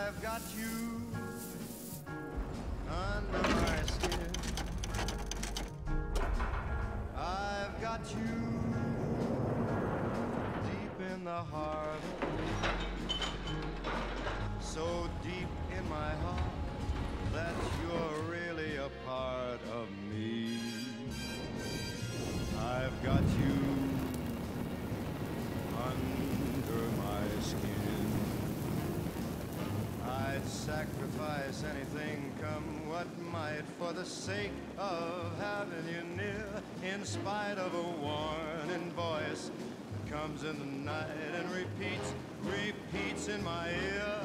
I've got you under my skin. I've got you deep in the heart of me, so deep in my heart that you're really a part of me. I've got you under my skin. I'd sacrifice anything, come what might, for the sake of having you near, in spite of a warning voice that comes in the night and repeats in my ear.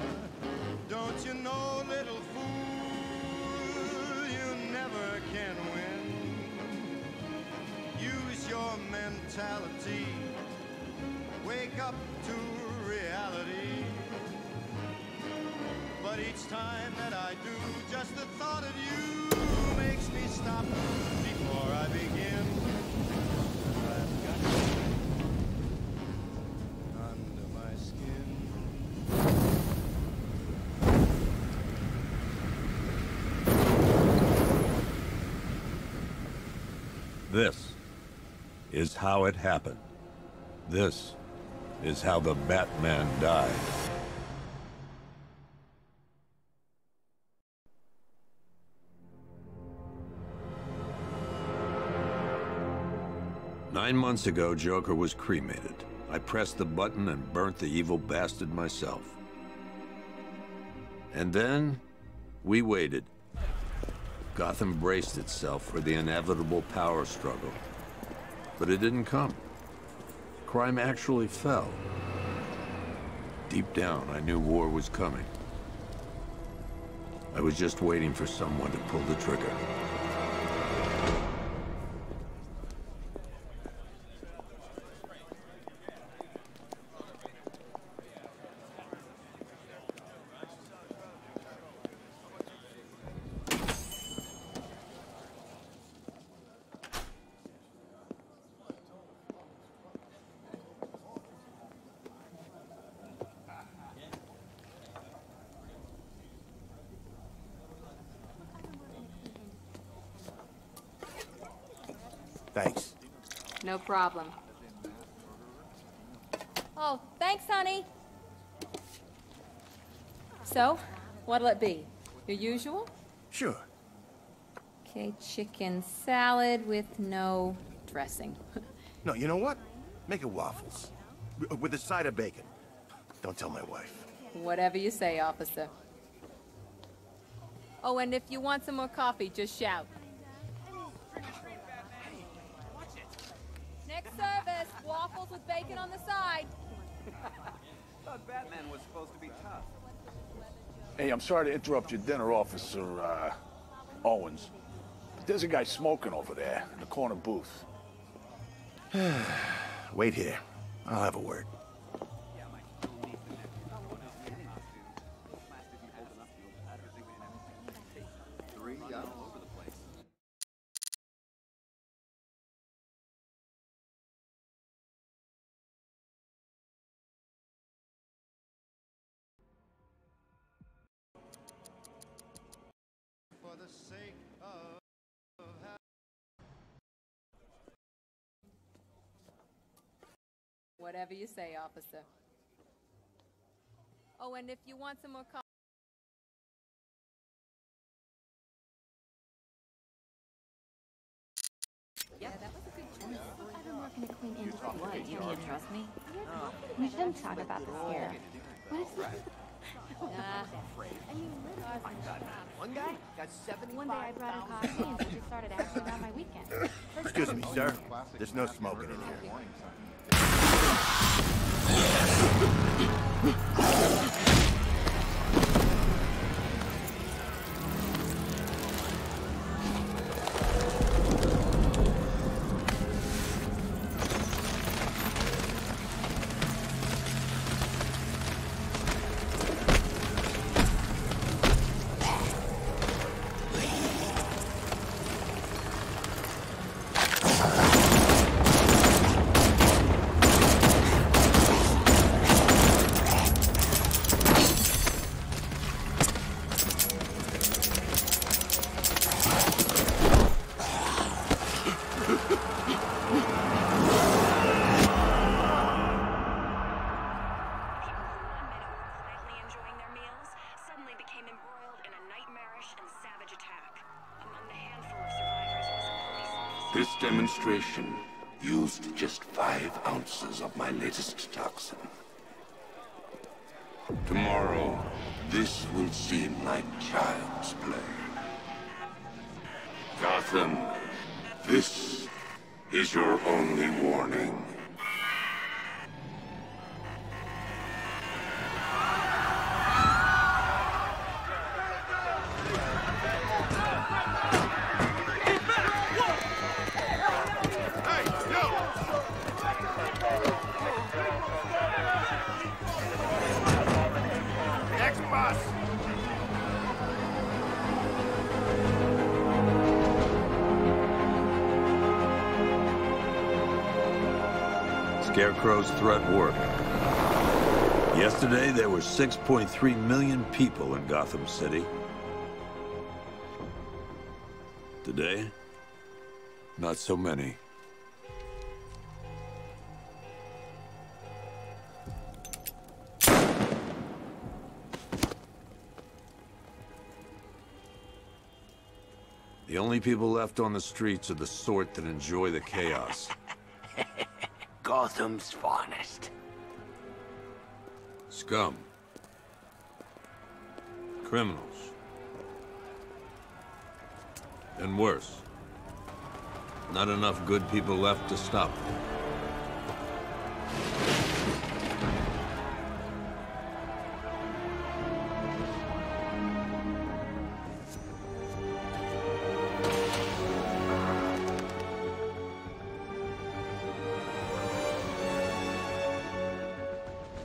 Don't you know, little fool, you never can win. Use your mentality, wake up to reality. But each time that I do, just the thought of you makes me stop before I begin. I've got you under my skin. This is how it happened. This is how the Batman died. Nine months ago, Joker was cremated. I pressed the button and burnt the evil bastard myself. And then, we waited. Gotham braced itself for the inevitable power struggle. But it didn't come. Crime actually fell. Deep down, I knew war was coming. I was just waiting for someone to pull the trigger. Thanks. No problem. Oh, thanks, honey. So, what'll it be? Your usual? Sure. Okay, chicken salad with no dressing. No, you know what? Make it waffles. With a side of bacon. Don't tell my wife. Whatever you say, officer. Oh, and if you want some more coffee, just shout. Next service, waffles with bacon on the side. Thought Batman was supposed to be tough. Hey, I'm sorry to interrupt your dinner, Officer, Owens. But there's a guy smoking over there in the corner booth. Wait here. I'll have a word. For the sake of Whatever you say, officer. Oh, and if you want some more coffee. Yeah, that was a good choice. I've been working a clean industry. What? You trust me? We shouldn't talk about this here. What is this? One guy got 75,000. One day I brought in coffee and she started asking about my weekend. Excuse me, sir. There's no smoking in here. last demonstration used just 5 ounces of my latest toxin. Tomorrow, this will seem like child's play. Gotham, this is your only warning. Scarecrow's threat worked. Yesterday, there were 6.3 million people in Gotham City. Today, not so many. The only people left on the streets are the sort that enjoy the chaos. Gotham's finest. Scum. Criminals. And worse. Not enough good people left to stop them.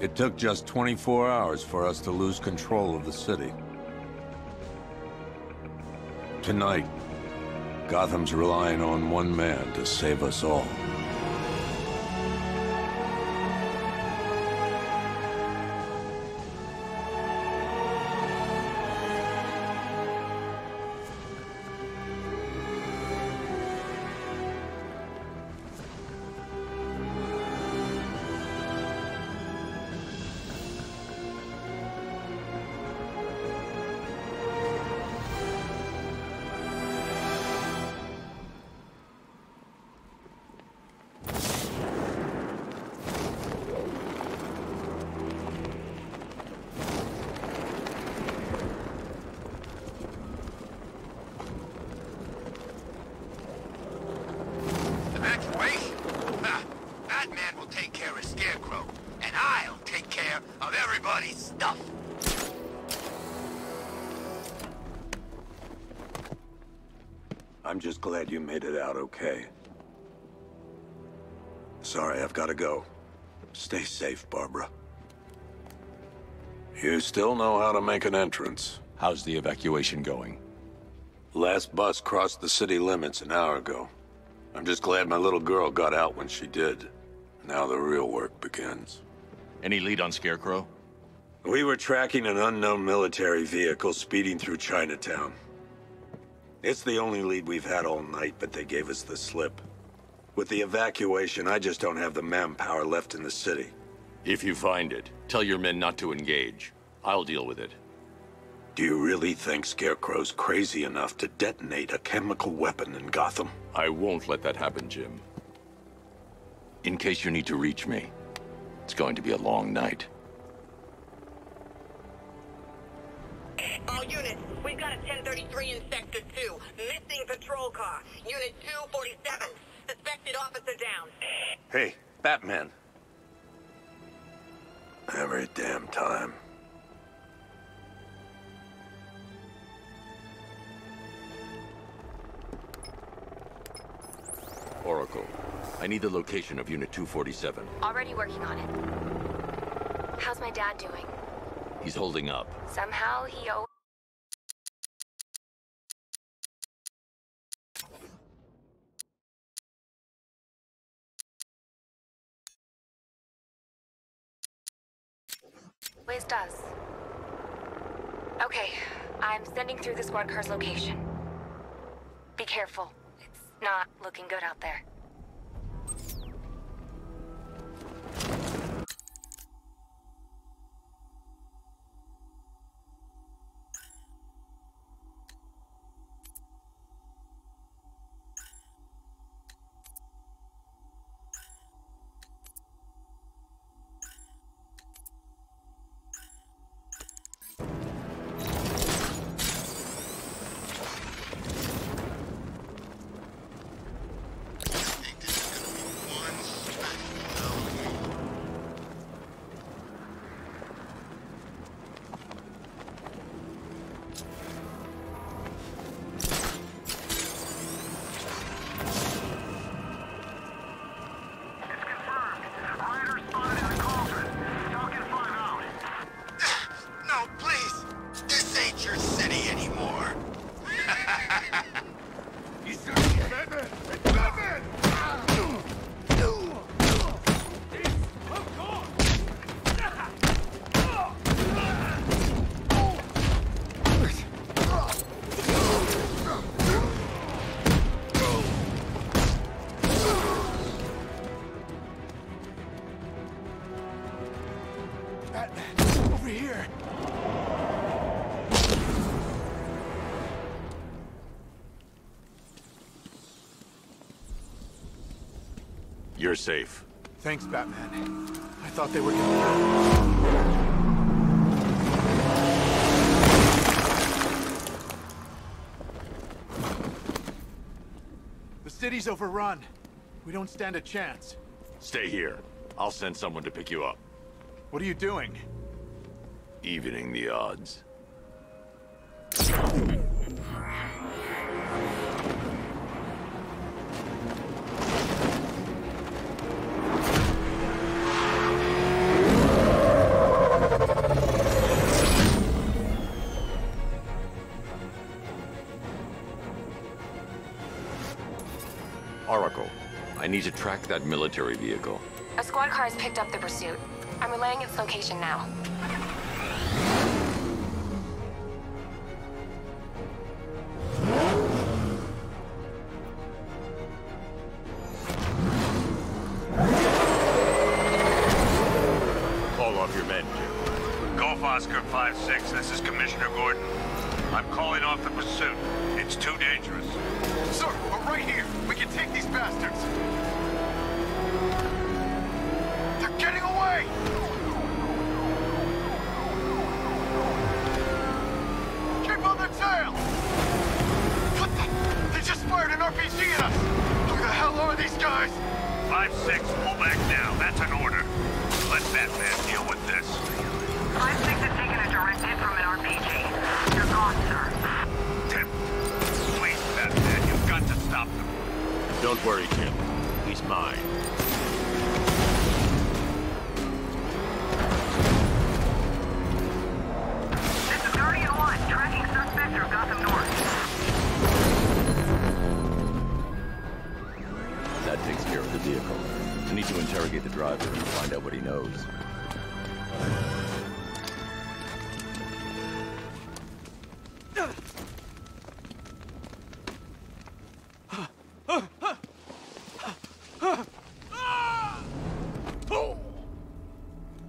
It took just 24 hours for us to lose control of the city. Tonight, Gotham's relying on one man to save us all. I'm just glad you made it out okay. Sorry, I've got to go. Stay safe, Barbara. You still know how to make an entrance. How's the evacuation going? Last bus crossed the city limits an hour ago. I'm just glad my little girl got out when she did. Now the real work begins. Any lead on Scarecrow? We were tracking an unknown military vehicle speeding through Chinatown. It's the only lead we've had all night, but they gave us the slip. With the evacuation, I just don't have the manpower left in the city. If you find it, tell your men not to engage. I'll deal with it. Do you really think Scarecrow's crazy enough to detonate a chemical weapon in Gotham? I won't let that happen, Jim. In case you need to reach me, it's going to be a long night. All units, we've got a 1033 in Sector 2. Missing patrol car. Unit 247. Suspected officer down. Hey, Batman. Every damn time. Oracle, I need the location of Unit 247. Already working on it. How's my dad doing? He's holding up. Somehow he Where's does? Okay, I'm sending through the squad car's location. Be careful. It's not looking good out there. over here. You're safe. Thanks, Batman. I thought they were gonna... The city's overrun. We don't stand a chance. Stay here. I'll send someone to pick you up. What are you doing? Evening the odds. Oracle, I need to track that military vehicle. A squad car has picked up the pursuit. I'm relaying its location now. Call off your men, Jim. Golf Oscar 5-6, this is Commissioner Gordon. I'm calling off the pursuit. It's too dangerous. Sir, we're right here. We can take these bastards. They're getting away! Keep on their tail! What the? They just fired an RPG at us! Who the hell are these guys? 5-6, pull back now. That's an order. Let Batman deal with this. 5-6 has taken a direct hit from an RPG. You're gone, sir. Tim, please, Batman, you've got to stop them. Don't worry, Jim. He's mine. This is Guardian 1, tracking suspect through Gotham North. That takes care of the vehicle. I need to interrogate the driver and find out what he knows.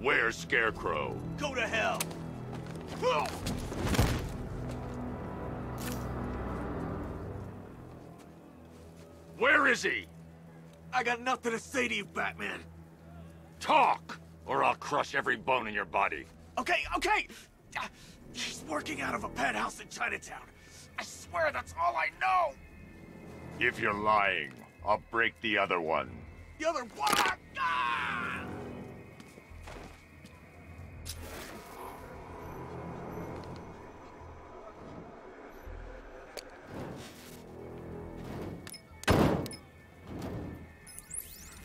Where's Scarecrow? Go to hell! Where is he? I got nothing to say to you, Batman. Talk, or I'll crush every bone in your body. Okay. She's working out of a penthouse in Chinatown. I swear that's all I know. If you're lying, I'll break the other one. The other one. Ah!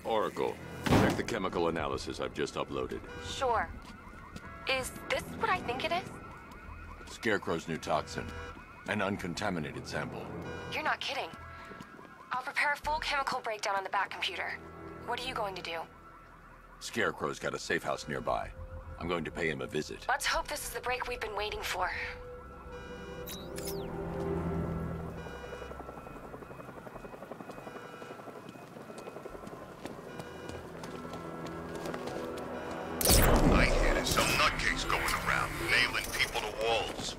Oracle, check the chemical analysis I've just uploaded. Sure. Is this what I think it is? Scarecrow's new toxin. An uncontaminated sample. You're not kidding. I'll prepare a full chemical breakdown on the back computer. What are you going to do? Scarecrow's got a safe house nearby. I'm going to pay him a visit. Let's hope this is the break we've been waiting for. I hear there's some nutcase going around, nailing people to walls.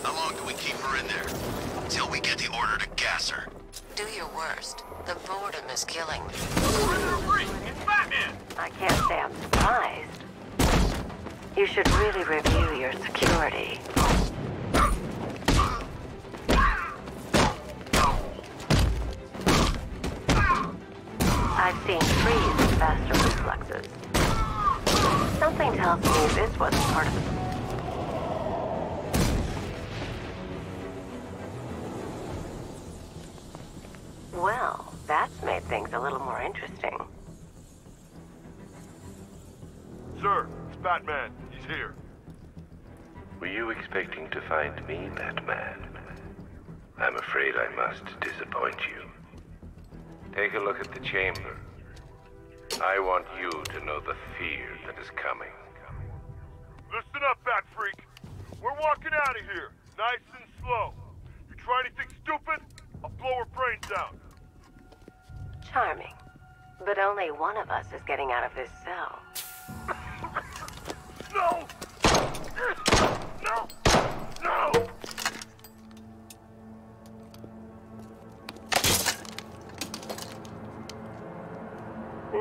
How long do we keep her in there? Till we get the order to gas her. Do your worst. The boredom is killing me. It's Batman! I can't say I'm surprised. You should really review your security. I've seen trees with faster reflexes. Something tells me this wasn't part of the... Well, that's made things a little more interesting. Sir, it's Batman. He's here. Were you expecting to find me, Batman? I'm afraid I must disappoint you. Take a look at the chamber. I want you to know the fear that is coming. Listen up, Bat Freak. We're walking out of here, nice and slow. You try anything stupid, I'll blow her brains out. Charming. But only one of us is getting out of this cell. No! No! No!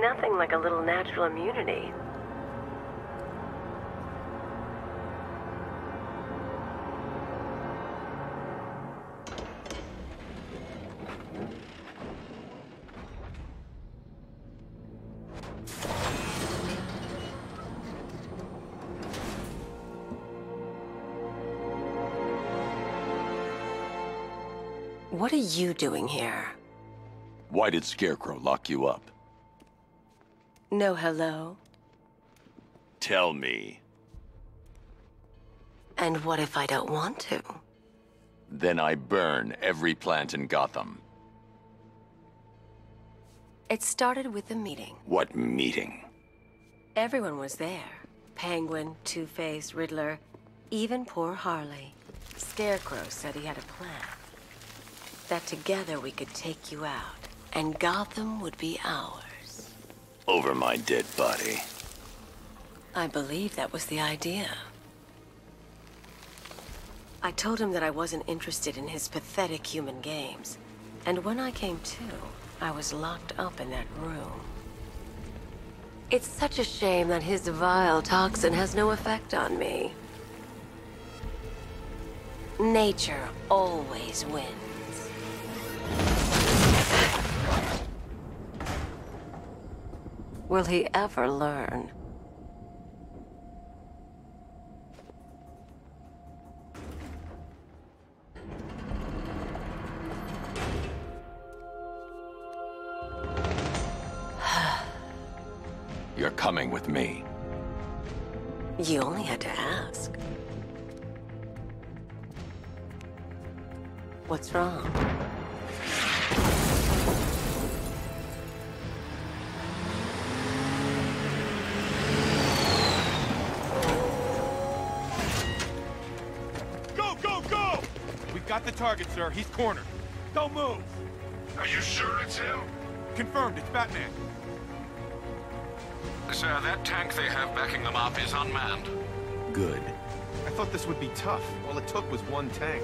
Nothing like a little natural immunity. What are you doing here? Why did Scarecrow lock you up? No hello. Tell me. And what if I don't want to? Then I burn every plant in Gotham. It started with a meeting. What meeting? Everyone was there. Penguin, Two-Face, Riddler, even poor Harley. Scarecrow said he had a plan. That together we could take you out, and Gotham would be ours. Over my dead body. I believe that was the idea. I told him that I wasn't interested in his pathetic human games. And when I came to, I was locked up in that room. It's such a shame that his vile toxin has no effect on me. Nature always wins. Will he ever learn? You're coming with me. You only had to ask. What's wrong? Got the target, sir. He's cornered. Don't move. Are you sure it's him? Confirmed. It's Batman. Sir, that tank they have backing them up is unmanned. Good. I thought this would be tough. All it took was one tank.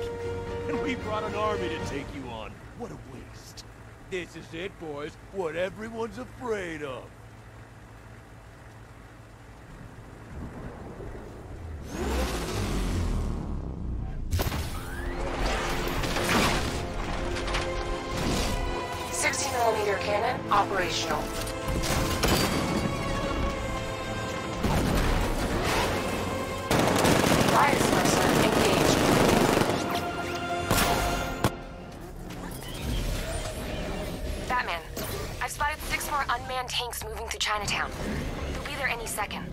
And we brought an army to take you on. What a waste. This is it, boys. What everyone's afraid of. Cannon operational. Fire suppressor engaged. Batman, I've spotted 6 more unmanned tanks moving to Chinatown. They'll be there any second.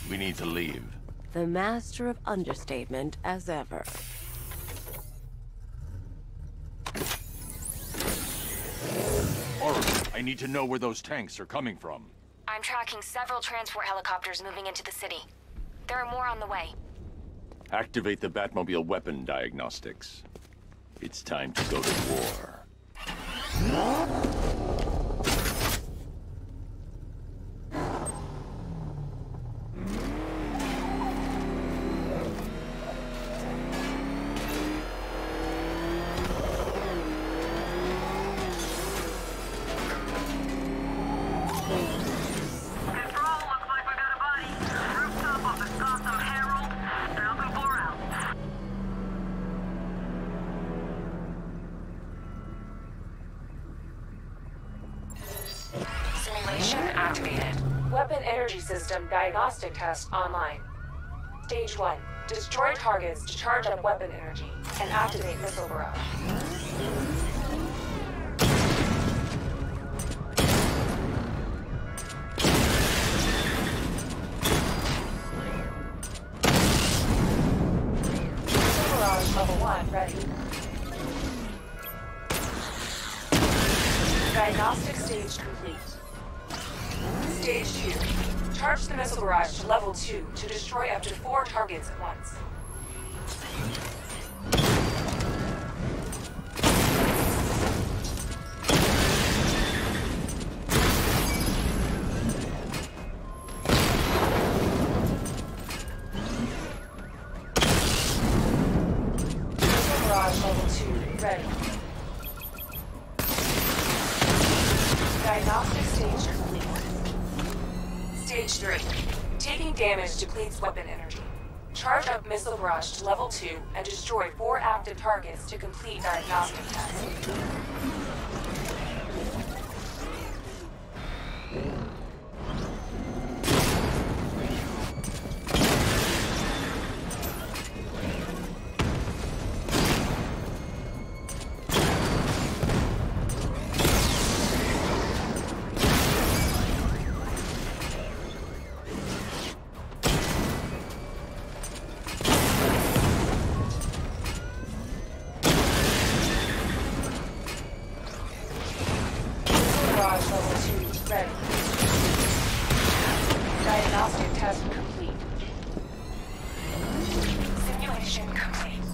We need to leave. The master of understatement as ever. Oracle, I need to know where those tanks are coming from. I'm tracking several transport helicopters moving into the city. There are more on the way. Activate the Batmobile weapon diagnostics. It's time to go to war. Weapon energy system diagnostic test online. Stage 1. Destroy targets to charge up weapon energy and activate missile barrage. Missile barrage level 1 ready. Diagnostic stage complete. Stage 2. Charge the missile barrage to level 2 to destroy up to 4 targets at once. Missile barrage level 2 ready. Diagnostic stage complete. Stage 3. Taking damage depletes weapon energy. Charge up missile barrage to level 2 and destroy 4 active targets to complete diagnostic test. Ready. Diagnostic test complete. Simulation complete.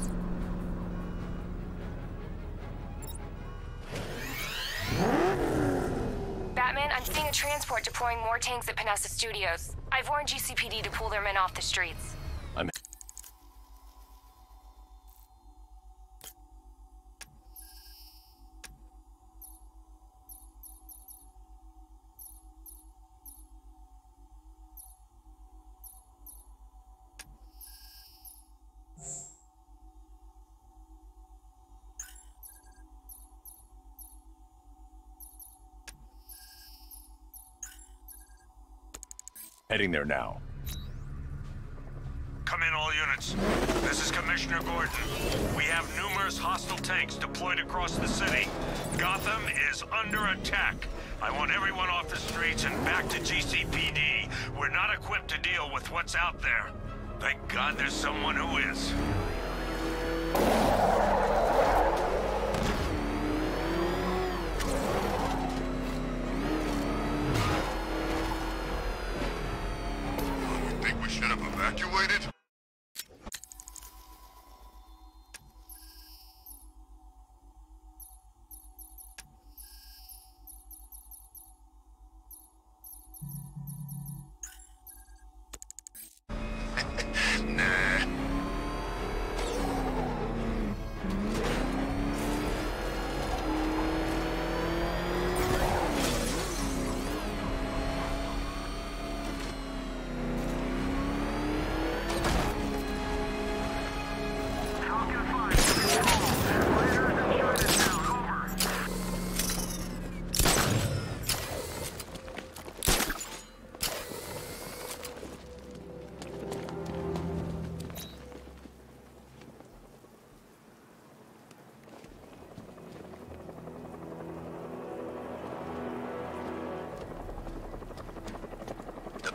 Batman, I'm seeing a transport deploying more tanks at Panessa Studios. I've warned GCPD to pull their men off the streets. Heading there now. Come in, all units. This is Commissioner Gordon. We have numerous hostile tanks deployed across the city. Gotham is under attack. I want everyone off the streets and back to GCPD. We're not equipped to deal with what's out there. Thank God there's someone who is. Think we should have evacuated? Nah.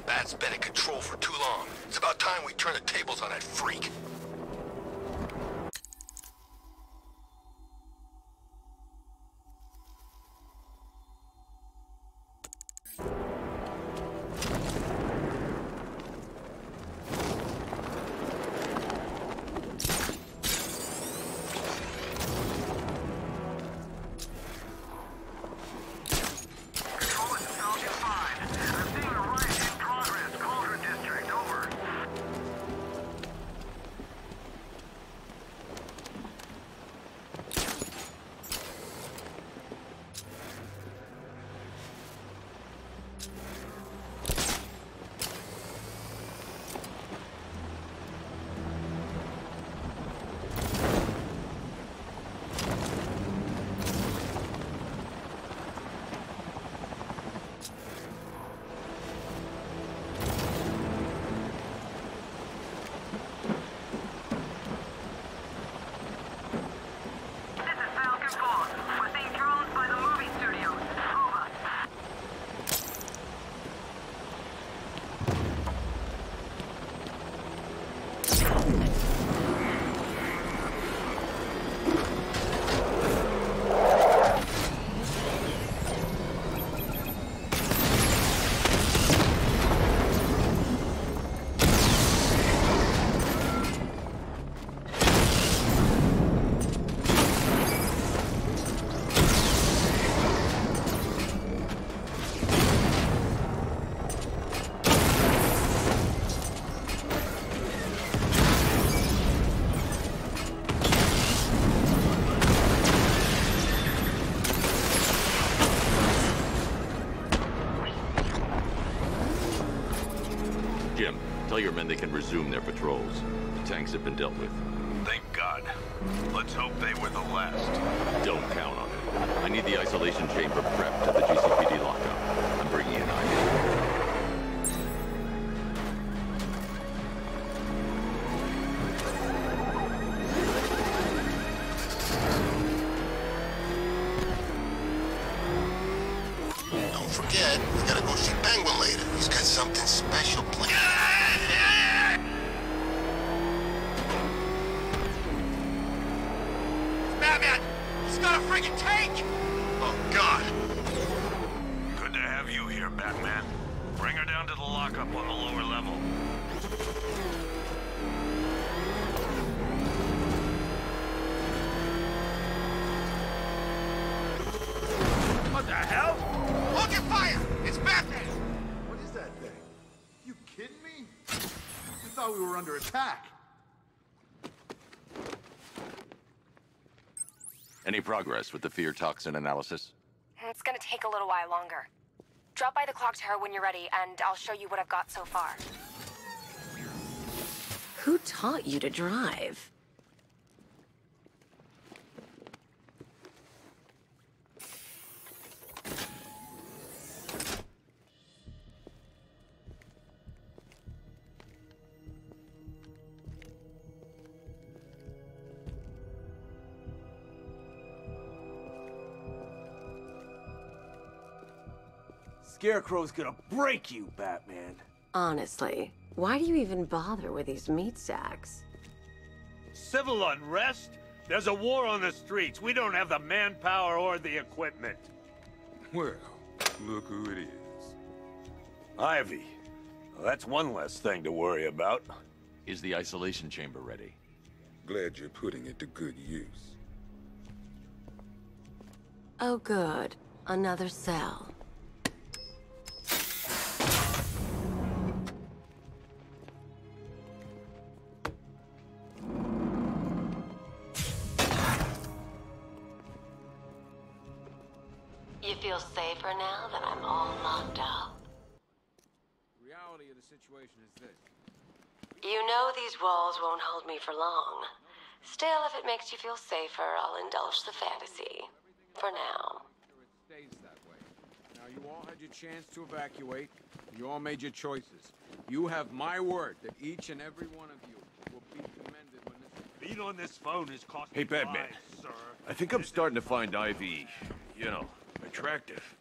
Bat's been in control for too long. It's about time we turn the tables on that freak. Jim, tell your men they can resume their patrols. The tanks have been dealt with. Thank God. Let's hope they were the last. Don't count on it. I need the isolation chamber prepped at the GCPD lockup. I'm bringing in Ivy. Don't forget, we gotta go see Penguin later. He's got something special planned. Batman! He's got a friggin' tank! Oh, God. Good to have you here, Batman. Bring her down to the lockup on the lower level. What the hell? Hold your fire! It's Batman! What is that thing? You kidding me? We thought we were under attack. Any progress with the fear toxin analysis? It's gonna take a little while longer. Drop by the clock tower when you're ready, and I'll show you what I've got so far. Who taught you to drive? Scarecrow's gonna break you, Batman. Honestly, why do you even bother with these meat sacks? Civil unrest? There's a war on the streets. We don't have the manpower or the equipment. Well, look who it is. Ivy. Well, that's one less thing to worry about. Is the isolation chamber ready? Glad you're putting it to good use. Oh good, another cell. You feel safer now that I'm all locked up? The reality of the situation is this. You know these walls won't hold me for long. Still, if it makes you feel safer, I'll indulge the fantasy. For now. It stays that way. Now, you all had your chance to evacuate. You all made your choices. You have my word that each and every one of you will be commended when this... Being on this phone is costing Hey, Batman. lives, sir. I think I'm starting to find Ivy, you know, attractive.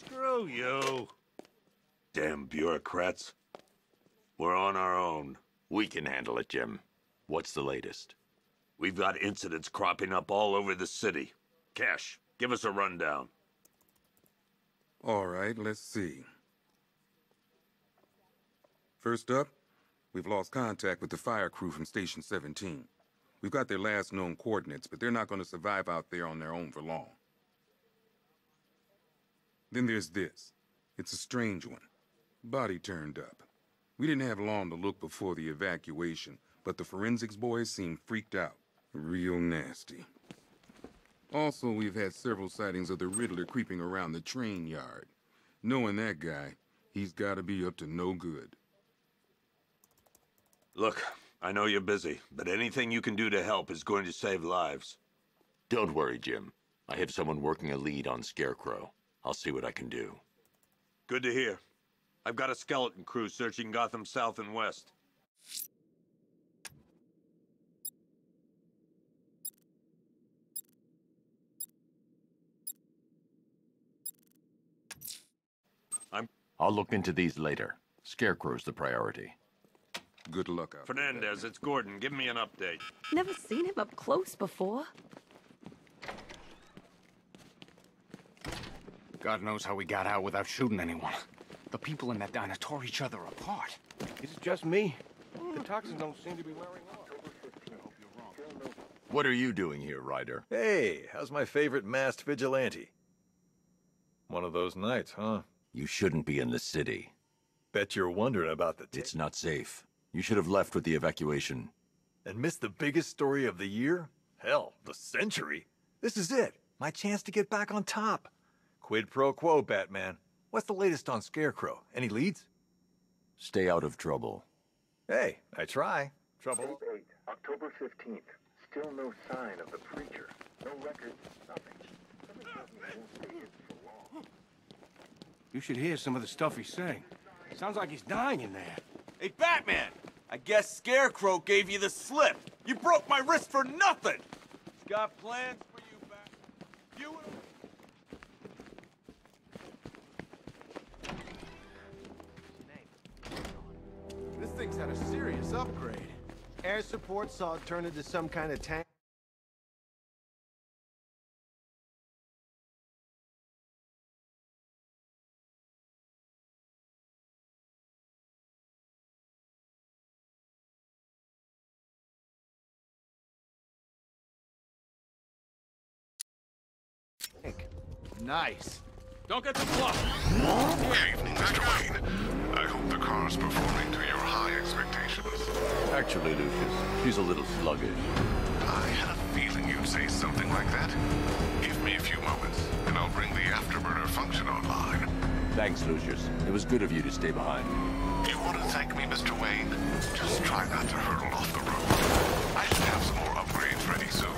Screw you. Damn bureaucrats. We're on our own. We can handle it, Jim. What's the latest? We've got incidents cropping up all over the city. Cash, give us a rundown. All right, let's see. First up, we've lost contact with the fire crew from Station 17. We've got their last known coordinates, but they're not going to survive out there on their own for long. Then there's this. It's a strange one. Body turned up. We didn't have long to look before the evacuation, but the forensics boys seemed freaked out. Real nasty. Also, we've had several sightings of the Riddler creeping around the train yard. Knowing that guy, he's got to be up to no good. Look, I know you're busy, but anything you can do to help is going to save lives. Don't worry, Jim. I have someone working a lead on Scarecrow. I'll see what I can do. Good to hear. I've got a skeleton crew searching Gotham South and West. I'll look into these later. Scarecrow's the priority. Good luck out there. Fernandez, it's Gordon. Give me an update. Never seen him up close before. God knows how we got out without shooting anyone. The people in that diner tore each other apart. Is it just me? The toxins don't seem to be wearing off. What are you doing here, Ryder? Hey, how's my favorite masked vigilante? One of those nights, huh? You shouldn't be in the city. Bet you're wondering about the... It's not safe. You should have left with the evacuation. And missed the biggest story of the year? Hell, the century. This is it. My chance to get back on top. Quid pro quo, Batman. What's the latest on Scarecrow? Any leads? Stay out of trouble. Hey, I try. Trouble. Tape 8, October 15th. Still no sign of the preacher. No records, nothing. Something tells me he won't stay hidden for long. You should hear some of the stuff he's saying. Sounds like he's dying in there. Hey, Batman! I guess Scarecrow gave you the slip. You broke my wrist for nothing! He's got plans for you, Bat. You and... This thing's had a serious upgrade. Air support saw it turn into some kind of tank. Nice. Don't get too close. Good evening, Mr. Wayne. I hope the car's performing to your high expectations. Actually, Lucius, she's a little sluggish. I had a feeling you'd say something like that. Give me a few moments, and I'll bring the afterburner function online. Thanks, Lucius. It was good of you to stay behind. You want to thank me, Mr. Wayne? Just try not to hurtle off the road. I should have some more upgrades ready soon.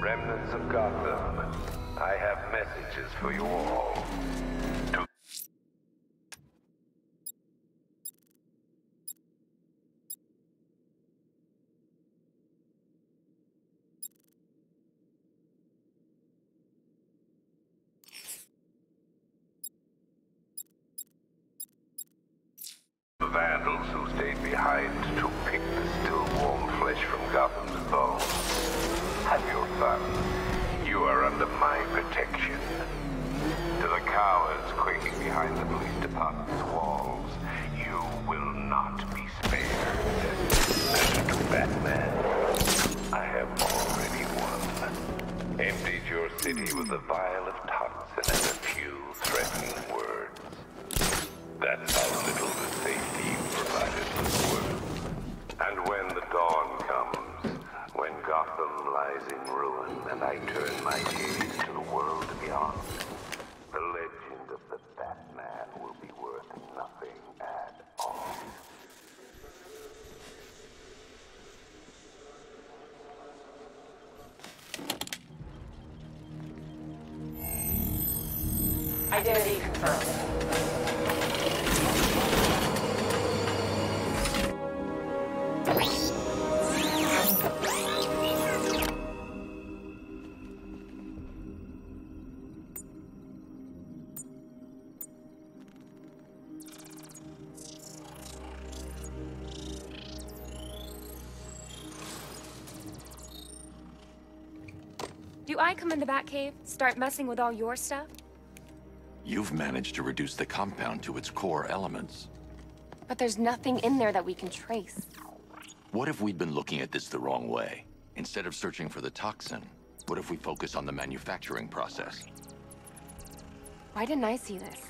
Remnants of Gotham, I have messages for you all. The vandals who stayed behind to pick the still warm flesh from Gotham's bones. Have your fun. You are under my protection. To the cowards quaking behind the police department's walls, you will not be spared. And to Batman, I have already won. Emptied your city with a vial of toxin and a few threatening words. That's how little the safety you provided was worth. And when the dawn comes, when Gotham lies in ruin and I turn my gaze to the world beyond, the legend of the Batman will be worth nothing at all. Identity confirmed. Do I come in the Batcave, start messing with all your stuff? You've managed to reduce the compound to its core elements. But there's nothing in there that we can trace. What if we'd been looking at this the wrong way? Instead of searching for the toxin, what if we focus on the manufacturing process? Why didn't I see this?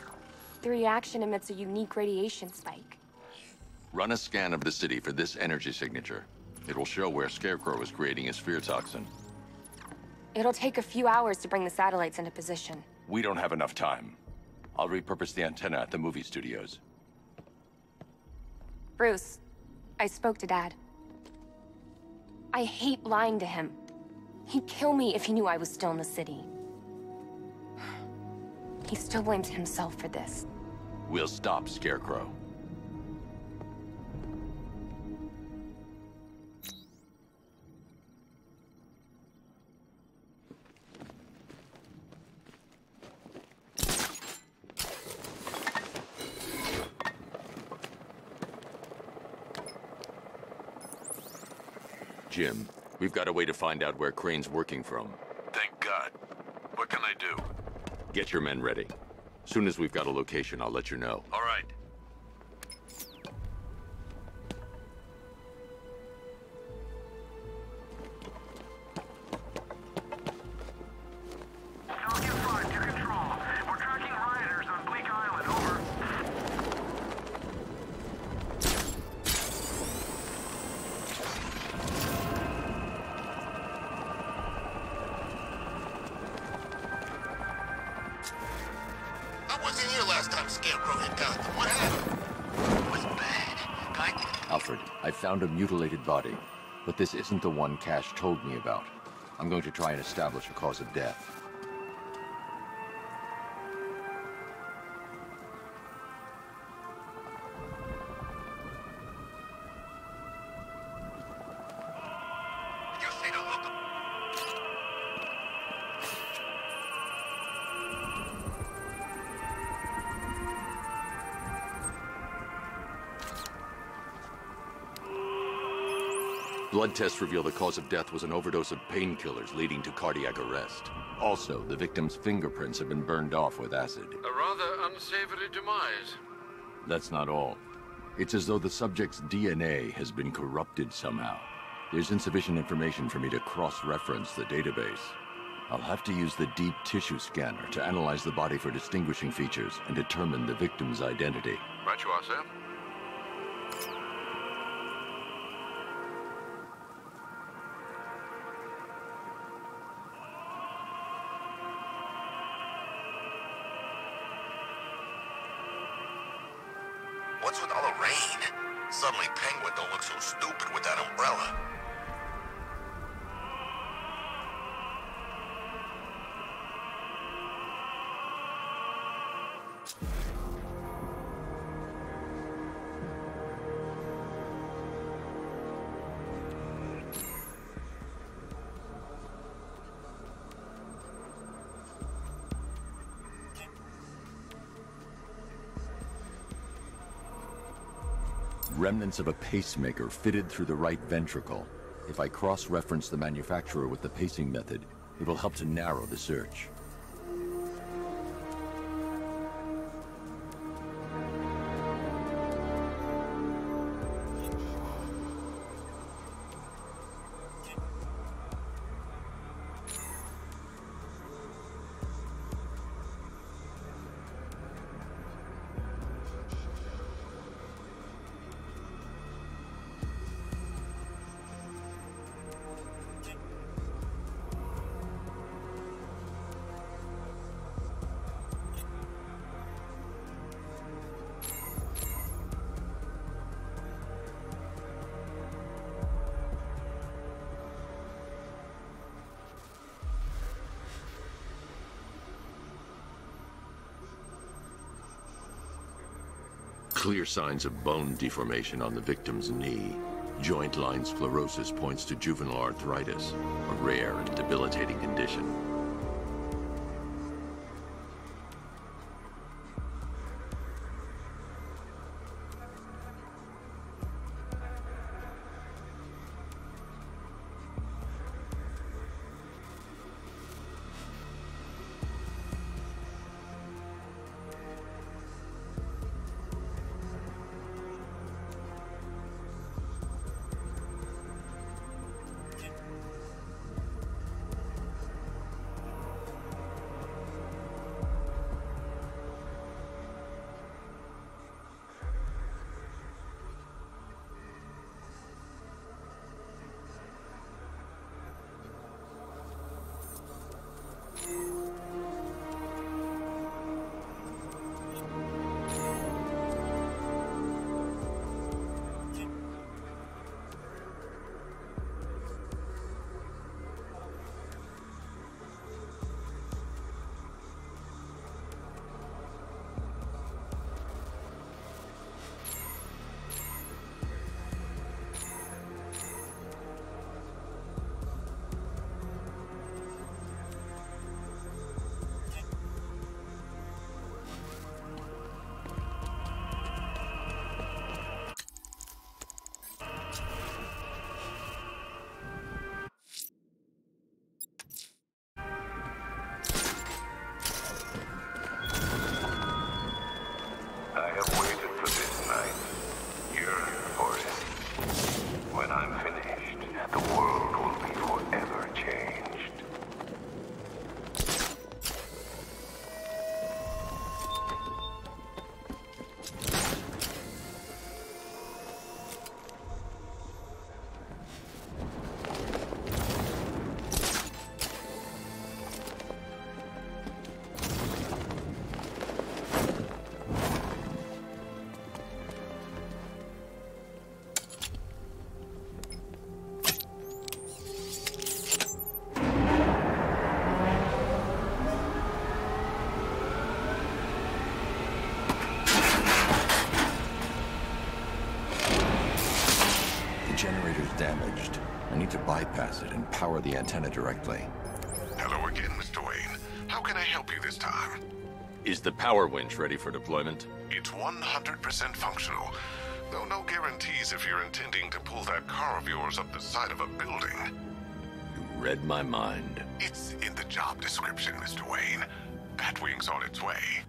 The reaction emits a unique radiation spike. Run a scan of the city for this energy signature. It will show where Scarecrow is creating his fear toxin. It'll take a few hours to bring the satellites into position. We don't have enough time. I'll repurpose the antenna at the movie studios. Bruce, I spoke to Dad. I hate lying to him. He'd kill me if he knew I was still in the city. He still blames himself for this. We'll stop Scarecrow. Jim, we've got a way to find out where Crane's working from. Thank God. What can I do? Get your men ready. Soon as we've got a location, I'll let you know. All right. Scarecrow hit Gotham. What happened? It was bad. Alfred, I found a mutilated body, but this isn't the one Cash told me about. I'm going to try and establish a cause of death. You see the look? Blood tests reveal the cause of death was an overdose of painkillers leading to cardiac arrest. Also, the victim's fingerprints have been burned off with acid. A rather unsavory demise. That's not all. It's as though the subject's DNA has been corrupted somehow. There's insufficient information for me to cross-reference the database. I'll have to use the deep tissue scanner to analyze the body for distinguishing features and determine the victim's identity. Right you are, sir. What's with all the rain? Suddenly Penguin don't look so stupid with that umbrella. Remnants of a pacemaker fitted through the right ventricle. If I cross-reference the manufacturer with the pacing method, it will help to narrow the search. Clear signs of bone deformation on the victim's knee. Joint line sclerosis points to juvenile arthritis, a rare and debilitating condition. charged. I need to bypass it and power the antenna directly. Hello again, Mr. Wayne. How can I help you this time? Is the power winch ready for deployment? It's 100% functional, though no guarantees if you're intending to pull that car of yours up the side of a building. You read my mind. It's in the job description, Mr. Wayne. Batwing's on its way.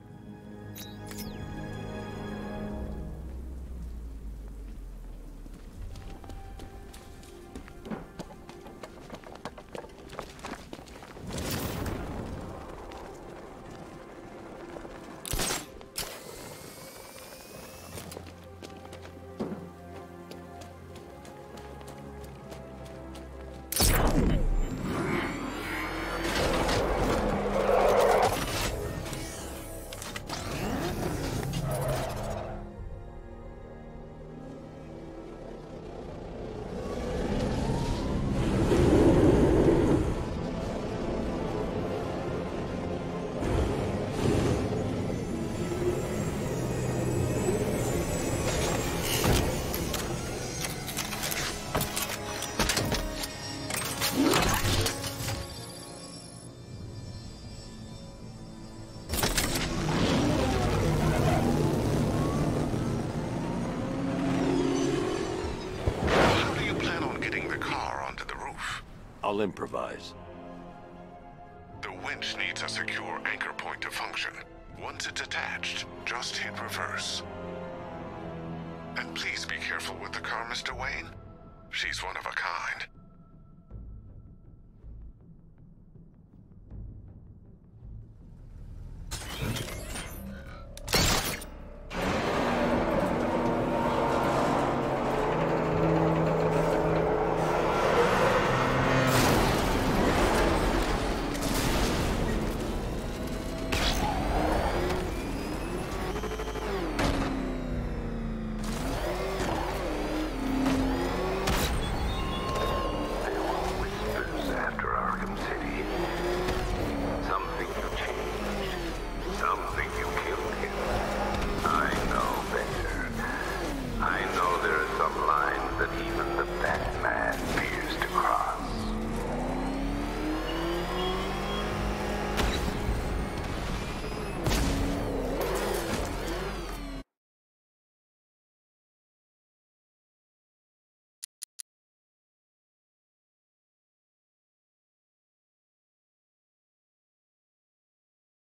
I'll improvise. The winch needs a secure anchor point to function. Once it's attached, just hit reverse. And please be careful with the car, Mr. Wayne. She's one of a kind.